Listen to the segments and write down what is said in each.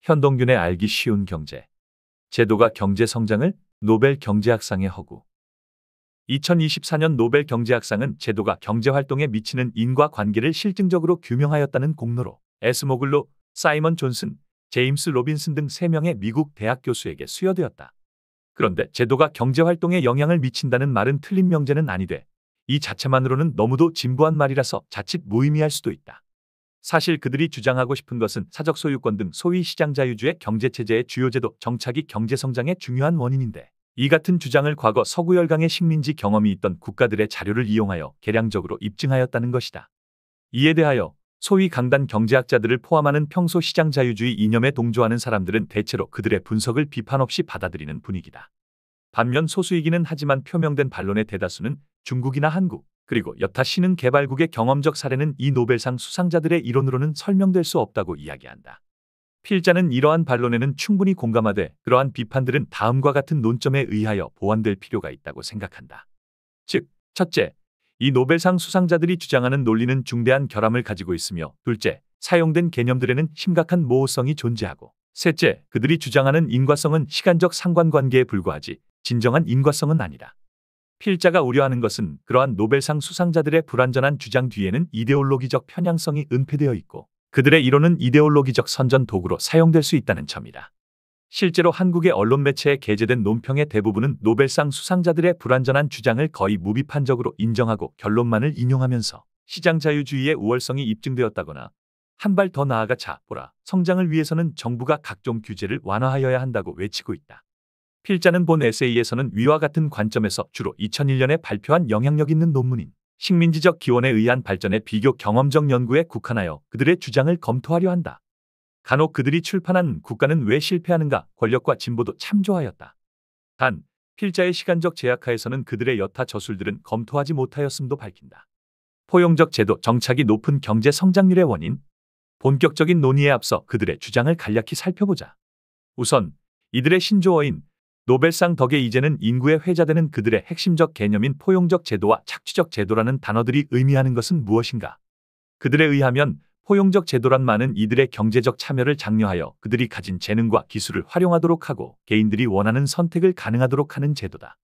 현동균의 알기 쉬운 경제. 제도가 경제 성장을 노벨 경제학상의 허구. 2024년 노벨 경제학상은 제도가 경제활동에 미치는 인과관계를 실증적으로 규명하였다는 공로로 에스모글로, 사이먼 존슨, 제임스 로빈슨 등 3명의 미국 대학 교수에게 수여되었다. 그런데 제도가 경제활동에 영향을 미친다는 말은 틀린 명제는 아니되 이 자체만으로는 너무도 진부한 말이라서 자칫 무의미할 수도 있다. 사실 그들이 주장하고 싶은 것은 사적 소유권 등 소위 시장자유주의 경제체제의 주요 제도 정착이 경제성장의 중요한 원인인데 이 같은 주장을 과거 서구 열강의 식민지 경험이 있던 국가들의 자료를 이용하여 개량적으로 입증하였다는 것이다. 이에 대하여 소위 강단 경제학자들을 포함하는 평소 시장자유주의 이념에 동조하는 사람들은 대체로 그들의 분석을 비판 없이 받아들이는 분위기다. 반면 소수이기는 하지만 표명된 반론의 대다수는 중국이나 한국, 그리고 여타 신흥 개발국의 경험적 사례는 이 노벨상 수상자들의 이론으로는 설명될 수 없다고 이야기한다. 필자는 이러한 반론에는 충분히 공감하되 그러한 비판들은 다음과 같은 논점에 의하여 보완될 필요가 있다고 생각한다. 즉, 첫째, 이 노벨상 수상자들이 주장하는 논리는 중대한 결함을 가지고 있으며 둘째, 사용된 개념들에는 심각한 모호성이 존재하고 셋째, 그들이 주장하는 인과성은 시간적 상관관계에 불과하지 진정한 인과성은 아니다. 필자가 우려하는 것은 그러한 노벨상 수상자들의 불완전한 주장 뒤에는 이데올로기적 편향성이 은폐되어 있고 그들의 이론은 이데올로기적 선전 도구로 사용될 수 있다는 점이다. 실제로 한국의 언론 매체에 게재된 논평의 대부분은 노벨상 수상자들의 불완전한 주장을 거의 무비판적으로 인정하고 결론만을 인용하면서 시장자유주의의 우월성이 입증되었다거나 한 발 더 나아가 자, 보라, 성장을 위해서는 정부가 각종 규제를 완화하여야 한다고 외치고 있다. 필자는 본 에세이에서는 위와 같은 관점에서 주로 2001년에 발표한 영향력 있는 논문인 식민지적 기원에 의한 발전의 비교 경험적 연구에 국한하여 그들의 주장을 검토하려 한다. 간혹 그들이 출판한 국가는 왜 실패하는가 권력과 진보도 참조하였다. 단, 필자의 시간적 제약하에서는 그들의 여타 저술들은 검토하지 못하였음도 밝힌다. 포용적 제도 정착이 높은 경제 성장률의 원인. 본격적인 논의에 앞서 그들의 주장을 간략히 살펴보자. 우선 이들의 신조어인 노벨상 덕에 이제는 인구에 회자되는 그들의 핵심적 개념인 포용적 제도와 착취적 제도라는 단어들이 의미하는 것은 무엇인가? 그들에 의하면 포용적 제도란 말은 이들의 경제적 참여를 장려하여 그들이 가진 재능과 기술을 활용하도록 하고 개인들이 원하는 선택을 가능하도록 하는 제도다.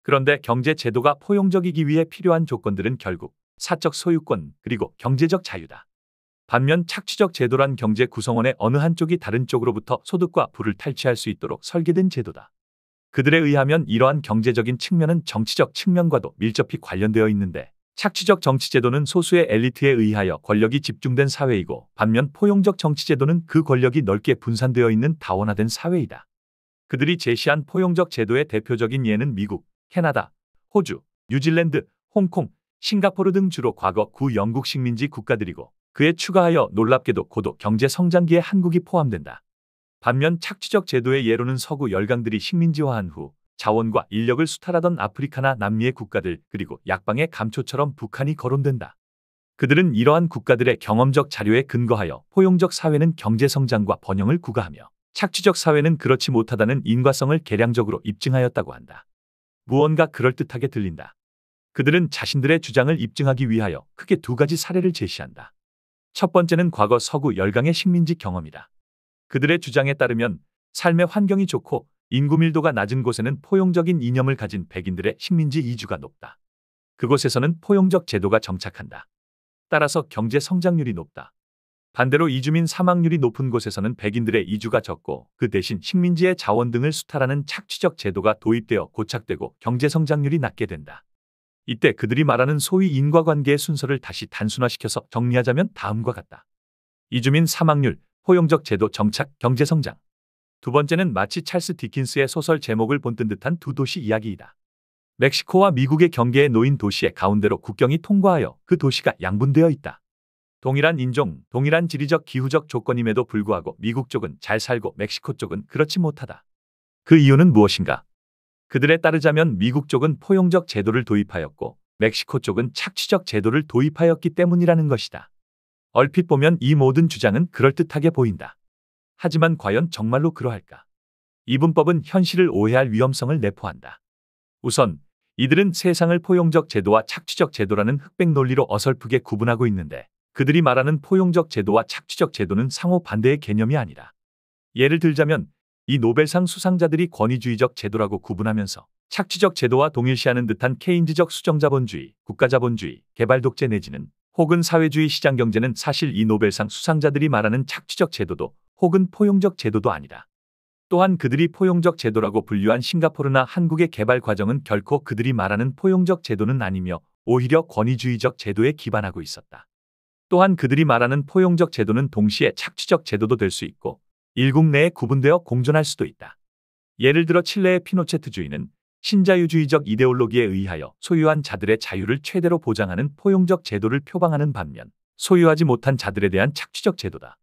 그런데 경제 제도가 포용적이기 위해 필요한 조건들은 결국 사적 소유권 그리고 경제적 자유다. 반면 착취적 제도란 경제 구성원의 어느 한쪽이 다른 쪽으로부터 소득과 부를 탈취할 수 있도록 설계된 제도다. 그들에 의하면 이러한 경제적인 측면은 정치적 측면과도 밀접히 관련되어 있는데 착취적 정치제도는 소수의 엘리트에 의하여 권력이 집중된 사회이고 반면 포용적 정치제도는 그 권력이 넓게 분산되어 있는 다원화된 사회이다. 그들이 제시한 포용적 제도의 대표적인 예는 미국, 캐나다, 호주, 뉴질랜드, 홍콩, 싱가포르 등 주로 과거 구영국 식민지 국가들이고 그에 추가하여 놀랍게도 고도 경제 성장기에 한국이 포함된다. 반면 착취적 제도의 예로는 서구 열강들이 식민지화한 후 자원과 인력을 수탈하던 아프리카나 남미의 국가들 그리고 약방의 감초처럼 북한이 거론된다. 그들은 이러한 국가들의 경험적 자료에 근거하여 포용적 사회는 경제성장과 번영을 구가하며 착취적 사회는 그렇지 못하다는 인과성을 개량적으로 입증하였다고 한다. 무언가 그럴듯하게 들린다. 그들은 자신들의 주장을 입증하기 위하여 크게 두 가지 사례를 제시한다. 첫 번째는 과거 서구 열강의 식민지 경험이다. 그들의 주장에 따르면 삶의 환경이 좋고 인구 밀도가 낮은 곳에는 포용적인 이념을 가진 백인들의 식민지 이주가 높다. 그곳에서는 포용적 제도가 정착한다. 따라서 경제 성장률이 높다. 반대로 이주민 사망률이 높은 곳에서는 백인들의 이주가 적고 그 대신 식민지의 자원 등을 수탈하는 착취적 제도가 도입되어 고착되고 경제 성장률이 낮게 된다. 이때 그들이 말하는 소위 인과관계의 순서를 다시 단순화시켜서 정리하자면 다음과 같다. 이주민 사망률, 포용적 제도 정착, 경제 성장. 두 번째는 마치 찰스 디킨스의 소설 제목을 본뜬 듯한 두 도시 이야기이다. 멕시코와 미국의 경계에 놓인 도시의 가운데로 국경이 통과하여 그 도시가 양분되어 있다. 동일한 인종, 동일한 지리적 기후적 조건임에도 불구하고 미국 쪽은 잘 살고 멕시코 쪽은 그렇지 못하다. 그 이유는 무엇인가? 그들에 따르자면 미국 쪽은 포용적 제도를 도입하였고 멕시코 쪽은 착취적 제도를 도입하였기 때문이라는 것이다. 얼핏 보면 이 모든 주장은 그럴듯하게 보인다. 하지만 과연 정말로 그러할까? 이 분법은 현실을 오해할 위험성을 내포한다. 우선 이들은 세상을 포용적 제도와 착취적 제도라는 흑백 논리로 어설프게 구분하고 있는데 그들이 말하는 포용적 제도와 착취적 제도는 상호 반대의 개념이 아니라 예를 들자면 이 노벨상 수상자들이 권위주의적 제도라고 구분하면서 착취적 제도와 동일시하는 듯한 케인즈적 수정자본주의, 국가자본주의, 개발독재 내지는 혹은 사회주의 시장경제는 사실 이 노벨상 수상자들이 말하는 착취적 제도도 혹은 포용적 제도도 아니다. 또한 그들이 포용적 제도라고 분류한 싱가포르나 한국의 개발 과정은 결코 그들이 말하는 포용적 제도는 아니며 오히려 권위주의적 제도에 기반하고 있었다. 또한 그들이 말하는 포용적 제도는 동시에 착취적 제도도 될 수 있고 일국 내에 구분되어 공존할 수도 있다. 예를 들어 칠레의 피노체트주의는 신자유주의적 이데올로기에 의하여 소유한 자들의 자유를 최대로 보장하는 포용적 제도를 표방하는 반면 소유하지 못한 자들에 대한 착취적 제도다.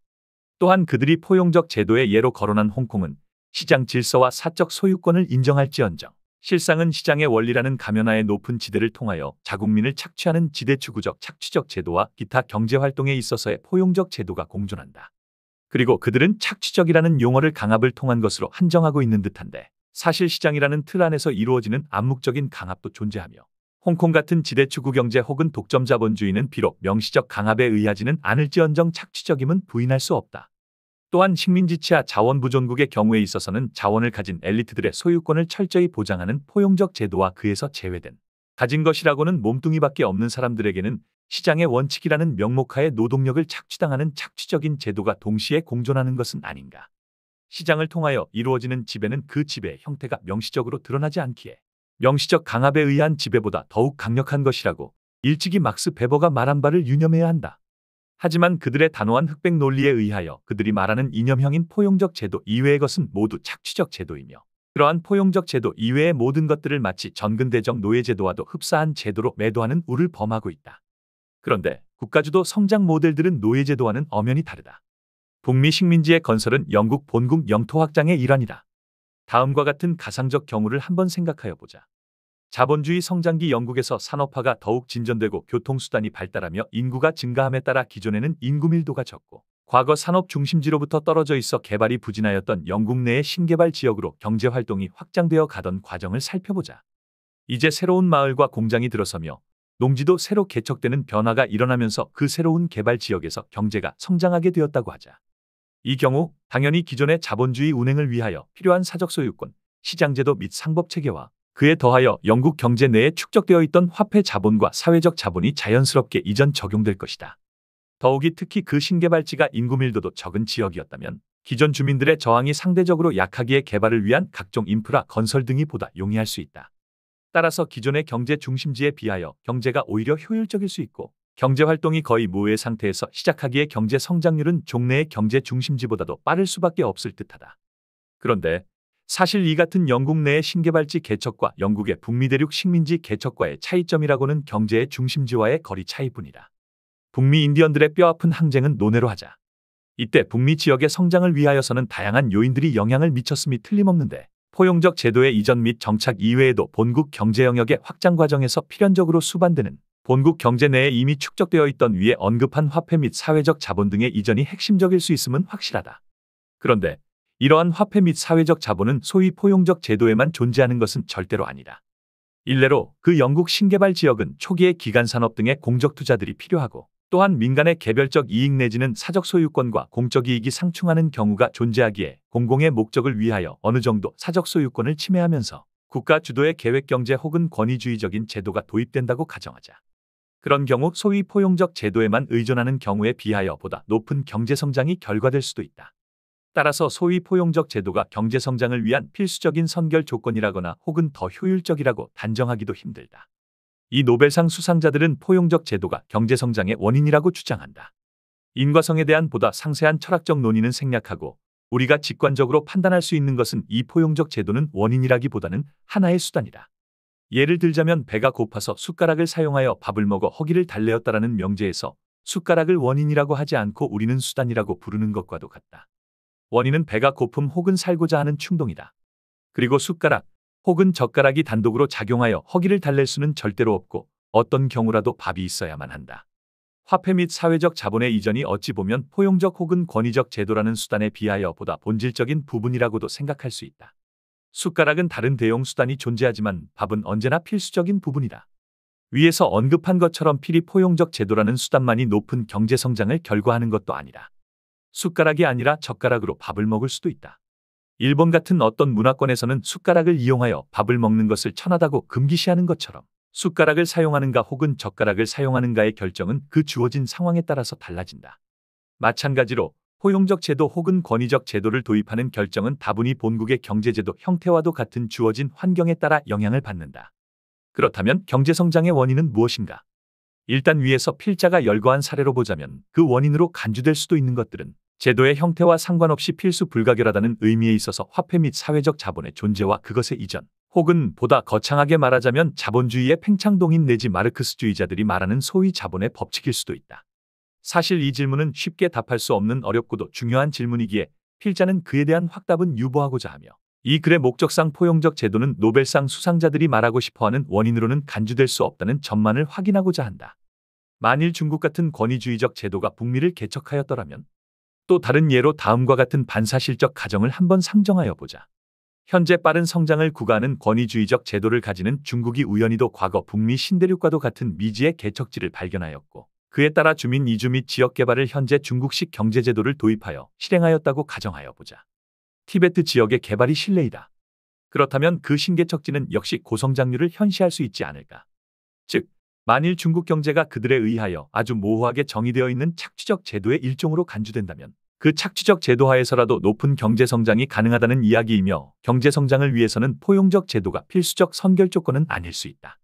또한 그들이 포용적 제도의 예로 거론한 홍콩은 시장 질서와 사적 소유권을 인정할지언정 실상은 시장의 원리라는 가면하에 높은 지대를 통하여 자국민을 착취하는 지대추구적 착취적 제도와 기타 경제활동에 있어서의 포용적 제도가 공존한다. 그리고 그들은 착취적이라는 용어를 강압을 통한 것으로 한정하고 있는 듯한데 사실 시장이라는 틀 안에서 이루어지는 암묵적인 강압도 존재하며 홍콩 같은 지대추구 경제 혹은 독점 자본주의는 비록 명시적 강압에 의하지는 않을지언정 착취적임은 부인할 수 없다. 또한 식민지치하 자원부존국의 경우에 있어서는 자원을 가진 엘리트들의 소유권을 철저히 보장하는 포용적 제도와 그에서 제외된 가진 것이라고는 몸뚱이밖에 없는 사람들에게는 시장의 원칙이라는 명목하에 노동력을 착취당하는 착취적인 제도가 동시에 공존하는 것은 아닌가. 시장을 통하여 이루어지는 지배는 그 지배의 형태가 명시적으로 드러나지 않기에 명시적 강압에 의한 지배보다 더욱 강력한 것이라고 일찍이 막스 베버가 말한 바를 유념해야 한다. 하지만 그들의 단호한 흑백 논리에 의하여 그들이 말하는 이념형인 포용적 제도 이외의 것은 모두 착취적 제도이며 그러한 포용적 제도 이외의 모든 것들을 마치 전근대적 노예제도와도 흡사한 제도로 매도하는 우를 범하고 있다. 그런데 국가주도 성장 모델들은 노예제도와는 엄연히 다르다. 북미 식민지의 건설은 영국 본국 영토 확장의 일환이다. 다음과 같은 가상적 경우를 한번 생각하여 보자. 자본주의 성장기 영국에서 산업화가 더욱 진전되고 교통수단이 발달하며 인구가 증가함에 따라 기존에는 인구 밀도가 적고 과거 산업 중심지로부터 떨어져 있어 개발이 부진하였던 영국 내의 신개발 지역으로 경제활동이 확장되어 가던 과정을 살펴보자. 이제 새로운 마을과 공장이 들어서며 농지도 새로 개척되는 변화가 일어나면서 그 새로운 개발 지역에서 경제가 성장하게 되었다고 하자. 이 경우 당연히 기존의 자본주의 운행을 위하여 필요한 사적 소유권, 시장제도 및 상법체계와 그에 더하여 영국 경제 내에 축적되어 있던 화폐 자본과 사회적 자본이 자연스럽게 이전 적용될 것이다. 더욱이 특히 그 신개발지가 인구 밀도도 적은 지역이었다면 기존 주민들의 저항이 상대적으로 약하기에 개발을 위한 각종 인프라 건설 등이 보다 용이할 수 있다. 따라서 기존의 경제 중심지에 비하여 경제가 오히려 효율적일 수 있고 경제활동이 거의 무의 상태에서 시작하기에 경제 성장률은 종래의 경제 중심지보다도 빠를 수밖에 없을 듯하다. 그런데 사실 이 같은 영국 내의 신개발지 개척과 영국의 북미 대륙 식민지 개척과의 차이점이라고는 경제의 중심지와의 거리 차이뿐이다. 북미 인디언들의 뼈아픈 항쟁은 논외로 하자. 이때 북미 지역의 성장을 위하여서는 다양한 요인들이 영향을 미쳤음이 틀림없는데 포용적 제도의 이전 및 정착 이외에도 본국 경제 영역의 확장 과정에서 필연적으로 수반되는 본국 경제 내에 이미 축적되어 있던 위에 언급한 화폐 및 사회적 자본 등의 이전이 핵심적일 수 있음은 확실하다. 그런데 이러한 화폐 및 사회적 자본은 소위 포용적 제도에만 존재하는 것은 절대로 아니다. 일례로 그 영국 신개발 지역은 초기의 기간산업 등의 공적 투자들이 필요하고 또한 민간의 개별적 이익 내지는 사적 소유권과 공적 이익이 상충하는 경우가 존재하기에 공공의 목적을 위하여 어느 정도 사적 소유권을 침해하면서 국가 주도의 계획경제 혹은 권위주의적인 제도가 도입된다고 가정하자. 그런 경우 소위 포용적 제도에만 의존하는 경우에 비하여 보다 높은 경제성장이 결과될 수도 있다. 따라서 소위 포용적 제도가 경제성장을 위한 필수적인 선결 조건이라거나 혹은 더 효율적이라고 단정하기도 힘들다. 이 노벨상 수상자들은 포용적 제도가 경제성장의 원인이라고 주장한다. 인과성에 대한 보다 상세한 철학적 논의는 생략하고 우리가 직관적으로 판단할 수 있는 것은 이 포용적 제도는 원인이라기보다는 하나의 수단이다. 예를 들자면 배가 고파서 숟가락을 사용하여 밥을 먹어 허기를 달래었다라는 명제에서 숟가락을 원인이라고 하지 않고 우리는 수단이라고 부르는 것과도 같다. 원인은 배가 고픔 혹은 살고자 하는 충동이다. 그리고 숟가락 혹은 젓가락이 단독으로 작용하여 허기를 달랠 수는 절대로 없고 어떤 경우라도 밥이 있어야만 한다. 화폐 및 사회적 자본의 이전이 어찌 보면 포용적 혹은 권위적 제도라는 수단에 비하여 보다 본질적인 부분이라고도 생각할 수 있다. 숟가락은 다른 대용 수단이 존재하지만 밥은 언제나 필수적인 부분이다. 위에서 언급한 것처럼 필히 포용적 제도라는 수단만이 높은 경제 성장을 결과하는 것도 아니다. 숟가락이 아니라 젓가락으로 밥을 먹을 수도 있다. 일본 같은 어떤 문화권에서는 숟가락을 이용하여 밥을 먹는 것을 천하다고 금기시하는 것처럼 숟가락을 사용하는가 혹은 젓가락을 사용하는가의 결정은 그 주어진 상황에 따라서 달라진다. 마찬가지로 포용적 제도 혹은 권위적 제도를 도입하는 결정은 다분히 본국의 경제제도 형태와도 같은 주어진 환경에 따라 영향을 받는다. 그렇다면 경제성장의 원인은 무엇인가? 일단 위에서 필자가 열거한 사례로 보자면 그 원인으로 간주될 수도 있는 것들은 제도의 형태와 상관없이 필수 불가결하다는 의미에 있어서 화폐 및 사회적 자본의 존재와 그것의 이전, 혹은 보다 거창하게 말하자면 자본주의의 팽창동인 내지 마르크스주의자들이 말하는 소위 자본의 법칙일 수도 있다. 사실 이 질문은 쉽게 답할 수 없는 어렵고도 중요한 질문이기에 필자는 그에 대한 확답은 유보하고자 하며 이 글의 목적상 포용적 제도는 노벨상 수상자들이 말하고 싶어하는 원인으로는 간주될 수 없다는 점만을 확인하고자 한다. 만일 중국 같은 권위주의적 제도가 북미를 개척하였더라면 또 다른 예로 다음과 같은 반사실적 가정을 한번 상정하여 보자. 현재 빠른 성장을 구가하는 권위주의적 제도를 가지는 중국이 우연히도 과거 북미 신대륙과도 같은 미지의 개척지를 발견하였고 그에 따라 주민 이주 및 지역개발을 현재 중국식 경제제도를 도입하여 실행하였다고 가정하여 보자. 티베트 지역의 개발이 실례이다. 그렇다면 그 신개척지는 역시 고성장률을 현시할 수 있지 않을까. 즉, 만일 중국 경제가 그들에 의하여 아주 모호하게 정의되어 있는 착취적 제도의 일종으로 간주된다면 그 착취적 제도 하에서라도 높은 경제성장이 가능하다는 이야기이며 경제성장을 위해서는 포용적 제도가 필수적 선결 조건은 아닐 수 있다.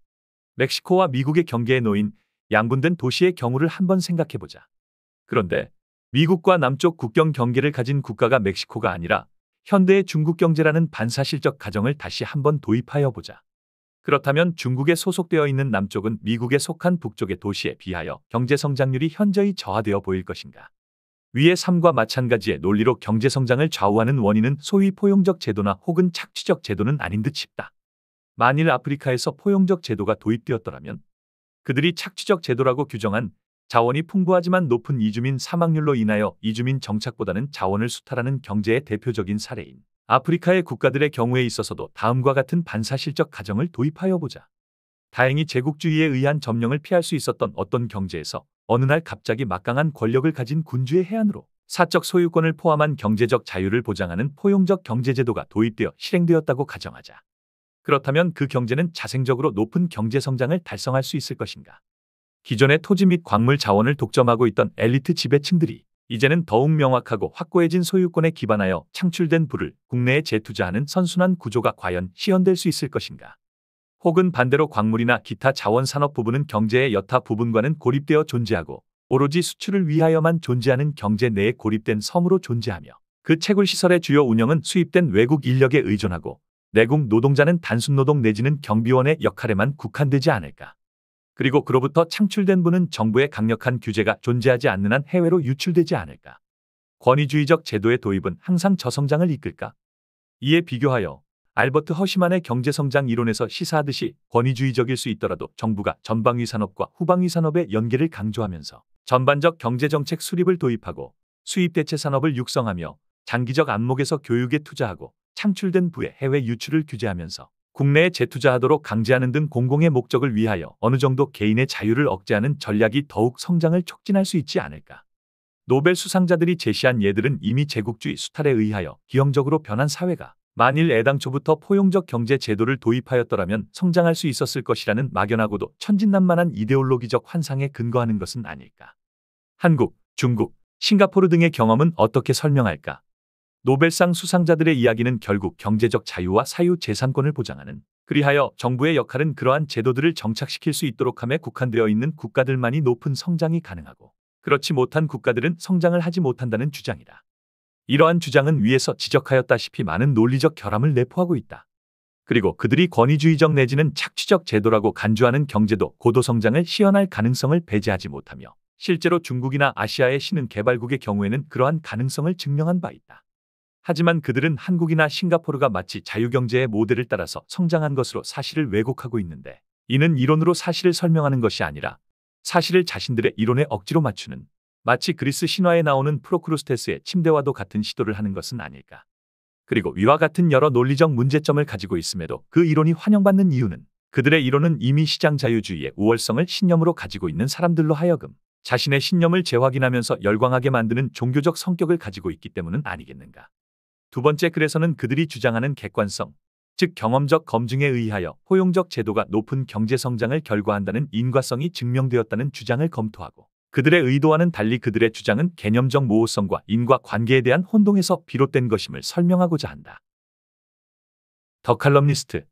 멕시코와 미국의 경계에 놓인 양분된 도시의 경우를 한번 생각해보자. 그런데 미국과 남쪽 국경 경계를 가진 국가가 멕시코가 아니라 현대의 중국 경제라는 반사실적 가정을 다시 한번 도입하여 보자. 그렇다면 중국에 소속되어 있는 남쪽은 미국에 속한 북쪽의 도시에 비하여 경제성장률이 현저히 저하되어 보일 것인가. 위의 삶과 마찬가지의 논리로 경제성장을 좌우하는 원인은 소위 포용적 제도나 혹은 착취적 제도는 아닌 듯 싶다. 만일 아프리카에서 포용적 제도가 도입되었더라면 그들이 착취적 제도라고 규정한 자원이 풍부하지만 높은 이주민 사망률로 인하여 이주민 정착보다는 자원을 수탈하는 경제의 대표적인 사례인 아프리카의 국가들의 경우에 있어서도 다음과 같은 반사실적 가정을 도입하여 보자. 다행히 제국주의에 의한 점령을 피할 수 있었던 어떤 경제에서 어느 날 갑자기 막강한 권력을 가진 군주의 해안으로 사적 소유권을 포함한 경제적 자유를 보장하는 포용적 경제제도가 도입되어 실행되었다고 가정하자. 그렇다면 그 경제는 자생적으로 높은 경제성장을 달성할 수 있을 것인가? 기존의 토지 및 광물 자원을 독점하고 있던 엘리트 지배층들이 이제는 더욱 명확하고 확고해진 소유권에 기반하여 창출된 부를 국내에 재투자하는 선순환 구조가 과연 시현될 수 있을 것인가? 혹은 반대로 광물이나 기타 자원 산업 부분은 경제의 여타 부분과는 고립되어 존재하고 오로지 수출을 위하여만 존재하는 경제 내에 고립된 섬으로 존재하며 그 채굴 시설의 주요 운영은 수입된 외국 인력에 의존하고 내국 노동자는 단순 노동 내지는 경비원의 역할에만 국한되지 않을까. 그리고 그로부터 창출된 부는 정부의 강력한 규제가 존재하지 않는 한 해외로 유출되지 않을까. 권위주의적 제도의 도입은 항상 저성장을 이끌까? 이에 비교하여 알버트 허시만의 경제성장 이론에서 시사하듯이 권위주의적일 수 있더라도 정부가 전방위 산업과 후방위 산업의 연계를 강조하면서 전반적 경제정책 수립을 도입하고 수입 대체 산업을 육성하며 장기적 안목에서 교육에 투자하고 창출된 부의 해외 유출을 규제하면서 국내에 재투자하도록 강제하는 등 공공의 목적을 위하여 어느 정도 개인의 자유를 억제하는 전략이 더욱 성장을 촉진할 수 있지 않을까. 노벨 수상자들이 제시한 예들은 이미 제국주의 수탈에 의하여 기형적으로 변한 사회가 만일 애당초부터 포용적 경제 제도를 도입하였더라면 성장할 수 있었을 것이라는 막연하고도 천진난만한 이데올로기적 환상에 근거하는 것은 아닐까. 한국, 중국, 싱가포르 등의 경험은 어떻게 설명할까? 노벨상 수상자들의 이야기는 결국 경제적 자유와 사유 재산권을 보장하는, 그리하여 정부의 역할은 그러한 제도들을 정착시킬 수 있도록 함에 국한되어 있는 국가들만이 높은 성장이 가능하고 그렇지 못한 국가들은 성장을 하지 못한다는 주장이다. 이러한 주장은 위에서 지적하였다시피 많은 논리적 결함을 내포하고 있다. 그리고 그들이 권위주의적 내지는 착취적 제도라고 간주하는 경제도 고도 성장을 시현할 가능성을 배제하지 못하며 실제로 중국이나 아시아의 신흥 개발국의 경우에는 그러한 가능성을 증명한 바 있다. 하지만 그들은 한국이나 싱가포르가 마치 자유경제의 모델을 따라서 성장한 것으로 사실을 왜곡하고 있는데 이는 이론으로 사실을 설명하는 것이 아니라 사실을 자신들의 이론에 억지로 맞추는 마치 그리스 신화에 나오는 프로크루스테스의 침대와도 같은 시도를 하는 것은 아닐까. 그리고 위와 같은 여러 논리적 문제점을 가지고 있음에도 그 이론이 환영받는 이유는 그들의 이론은 이미 시장 자유주의의 우월성을 신념으로 가지고 있는 사람들로 하여금 자신의 신념을 재확인하면서 열광하게 만드는 종교적 성격을 가지고 있기 때문은 아니겠는가. 두 번째 글에서는 그들이 주장하는 객관성, 즉 경험적 검증에 의하여 포용적 제도가 높은 경제 성장을 결과한다는 인과성이 증명되었다는 주장을 검토하고, 그들의 의도와는 달리 그들의 주장은 개념적 모호성과 인과관계에 대한 혼동에서 비롯된 것임을 설명하고자 한다. 더 칼럼니스트